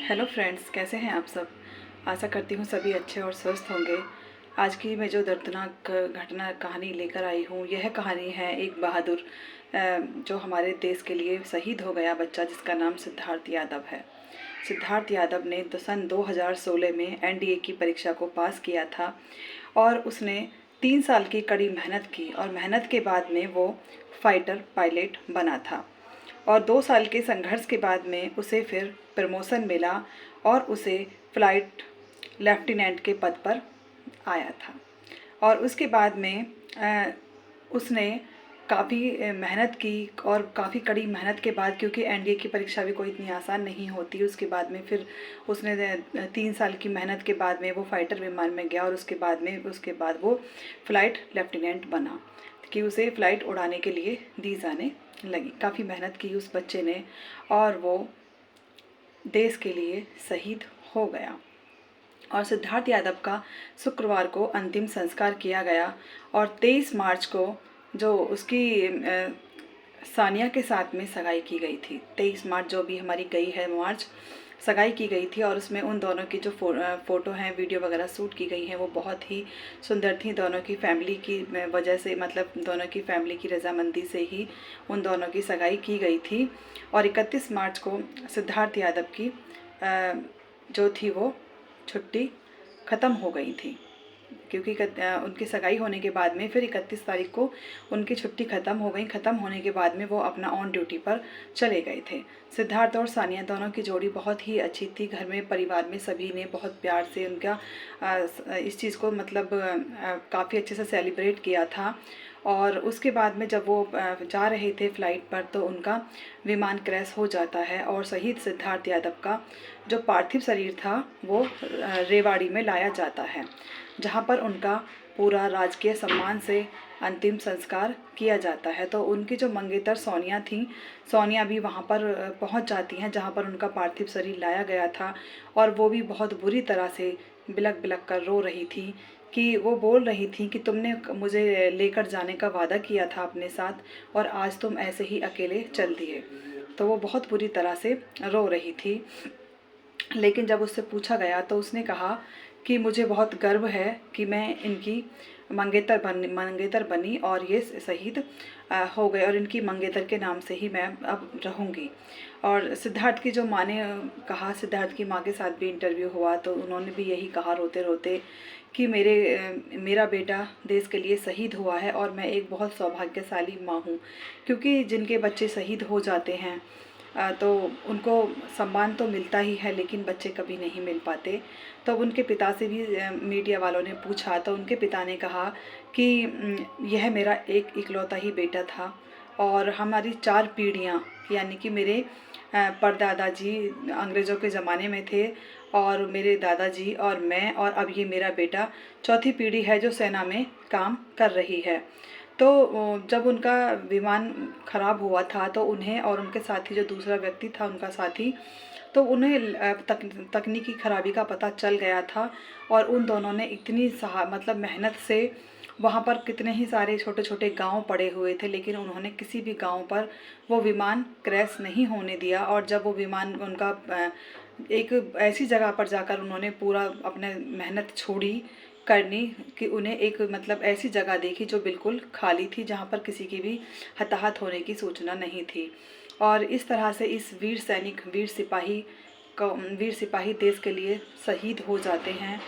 Hello friends, कैसे हैं आप सब। आशा करती हूँ सभी अच्छे और स्वस्थ होंगे। आज की मैं जो दर्दनाक घटना कहानी लेकर आई हूँ, यह कहानी है एक बहादुर जो हमारे देश के लिए शहीद हो गया बच्चा, जिसका नाम सिद्धार्थ यादव है। सिद्धार्थ यादव ने तो सन 2016 में एनडीए की परीक्षा को पास किया था और उसने 3 साल की कड़ी मेहनत की और मेहनत के बाद में वो फाइटर पायलट बना था। और 2 साल के संघर्ष के बाद में उसे फिर प्रमोशन मिला और उसे फ्लाइट लेफ्टिनेंट के पद पर आया था। और उसके बाद में उसने काफ़ी मेहनत की और काफ़ी कड़ी मेहनत के बाद, क्योंकि एनडीए की परीक्षा भी कोई इतनी आसान नहीं होती, उसके बाद में फिर उसने 3 साल की मेहनत के बाद में वो फाइटर विमान में गया और उसके बाद वो फ़्लाइट लेफ्टिनेंट बना कि उसे फ़्लाइट उड़ाने के लिए दी जाने लगी। काफ़ी मेहनत की उस बच्चे ने और वो देश के लिए शहीद हो गया। और सिद्धार्थ यादव का शुक्रवार को अंतिम संस्कार किया गया और 23 मार्च को जो उसकी सानिया के साथ में सगाई की गई थी। 23 मार्च जो भी हमारी गई है मार्च, सगाई की गई थी और उसमें उन दोनों की जो फ़ोटो हैं, वीडियो वगैरह शूट की गई हैं, वो बहुत ही सुंदर थी। दोनों की फैमिली की वजह से, मतलब दोनों की फैमिली की रजामंदी से ही उन दोनों की सगाई की गई थी। और 31 मार्च को सिद्धार्थ यादव की जो थी वो छुट्टी ख़त्म हो गई थी, क्योंकि उनकी सगाई होने के बाद में फिर 31 तारीख को उनकी छुट्टी ख़त्म हो गई। ख़त्म होने के बाद में वो अपना ऑन ड्यूटी पर चले गए थे। सिद्धार्थ और सानिया दोनों की जोड़ी बहुत ही अच्छी थी। घर में, परिवार में सभी ने बहुत प्यार से उनका इस चीज़ को मतलब काफ़ी अच्छे से सेलिब्रेट किया था। और उसके बाद में जब वो जा रहे थे फ़्लाइट पर, तो उनका विमान क्रैश हो जाता है और शहीद सिद्धार्थ यादव का जो पार्थिव शरीर था वो रेवाड़ी में लाया जाता है, जहाँ पर उनका पूरा राजकीय सम्मान से अंतिम संस्कार किया जाता है। तो उनकी जो मंगेतर सोनिया थी, सोनिया भी वहाँ पर पहुँच जाती हैं जहाँ पर उनका पार्थिव शरीर लाया गया था। और वो भी बहुत बुरी तरह से बिलख बिलख कर रो रही थी कि वो बोल रही थी कि तुमने मुझे लेकर जाने का वादा किया था अपने साथ और आज तुम ऐसे ही अकेले चल दिए। तो वो बहुत बुरी तरह से रो रही थी। लेकिन जब उससे पूछा गया तो उसने कहा कि मुझे बहुत गर्व है कि मैं इनकी मंगेतर बनी और ये शहीद हो गए और इनकी मंगेतर के नाम से ही मैं अब रहूँगी। और सिद्धार्थ की जो माँ ने कहा, सिद्धार्थ की माँ के साथ भी इंटरव्यू हुआ तो उन्होंने भी यही कहा रोते रोते कि मेरा बेटा देश के लिए शहीद हुआ है और मैं एक बहुत सौभाग्यशाली माँ हूँ, क्योंकि जिनके बच्चे शहीद हो जाते हैं तो उनको सम्मान तो मिलता ही है, लेकिन बच्चे कभी नहीं मिल पाते। तो उनके पिता से भी मीडिया वालों ने पूछा तो उनके पिता ने कहा कि यह मेरा एक इकलौता ही बेटा था और हमारी 4 पीढ़ियाँ, यानी कि मेरे परदादा जी अंग्रेज़ों के ज़माने में थे और मेरे दादाजी और मैं और अब ये मेरा बेटा, चौथी पीढ़ी है जो सेना में काम कर रही है। तो जब उनका विमान ख़राब हुआ था तो उन्हें और उनके साथी जो दूसरा व्यक्ति था उनका साथी, तो उन्हें तकनीकी खराबी का पता चल गया था और उन दोनों ने इतनी मतलब मेहनत से, वहाँ पर कितने ही सारे छोटे छोटे गांव पड़े हुए थे, लेकिन उन्होंने किसी भी गांव पर वो विमान क्रैश नहीं होने दिया। और जब वो विमान उनका एक ऐसी जगह पर जाकर उन्होंने पूरा अपने मेहनत छोड़ी करनी कि उन्हें एक मतलब ऐसी जगह देखी जो बिल्कुल खाली थी, जहाँ पर किसी की भी हताहत होने की सूचना नहीं थी। और इस तरह से इस वीर सैनिक, वीर सिपाही देश के लिए शहीद हो जाते हैं।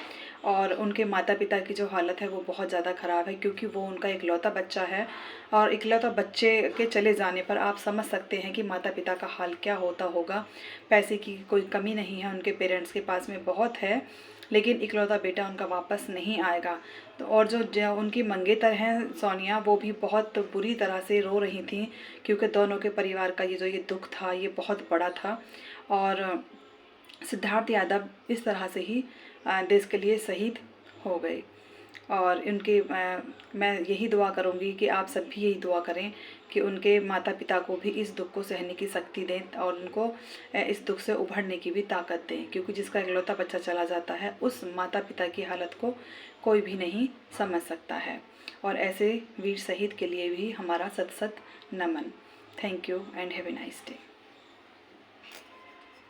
और उनके माता पिता की जो हालत है वो बहुत ज़्यादा ख़राब है, क्योंकि वो उनका इकलौता बच्चा है और इकलौता बच्चे के चले जाने पर आप समझ सकते हैं कि माता पिता का हाल क्या होता होगा। पैसे की कोई कमी नहीं है, उनके पेरेंट्स के पास में बहुत है, लेकिन इकलौता बेटा उनका वापस नहीं आएगा। तो और जो उनकी मंगेतर हैं सोनिया, वो भी बहुत बुरी तरह से रो रही थी, क्योंकि दोनों के परिवार का ये दुख था, ये बहुत बड़ा था। और सिद्धार्थ यादव इस तरह से ही देश के लिए शहीद हो गए। और इनके मैं यही दुआ करूँगी कि आप सब भी यही दुआ करें कि उनके माता पिता को भी इस दुख को सहने की शक्ति दें और उनको इस दुख से उभरने की भी ताकत दें, क्योंकि जिसका इकलौता बच्चा चला जाता है उस माता पिता की हालत को कोई भी नहीं समझ सकता है। और ऐसे वीर शहीद के लिए भी हमारा सत सत नमन। Thank you and have a nice day.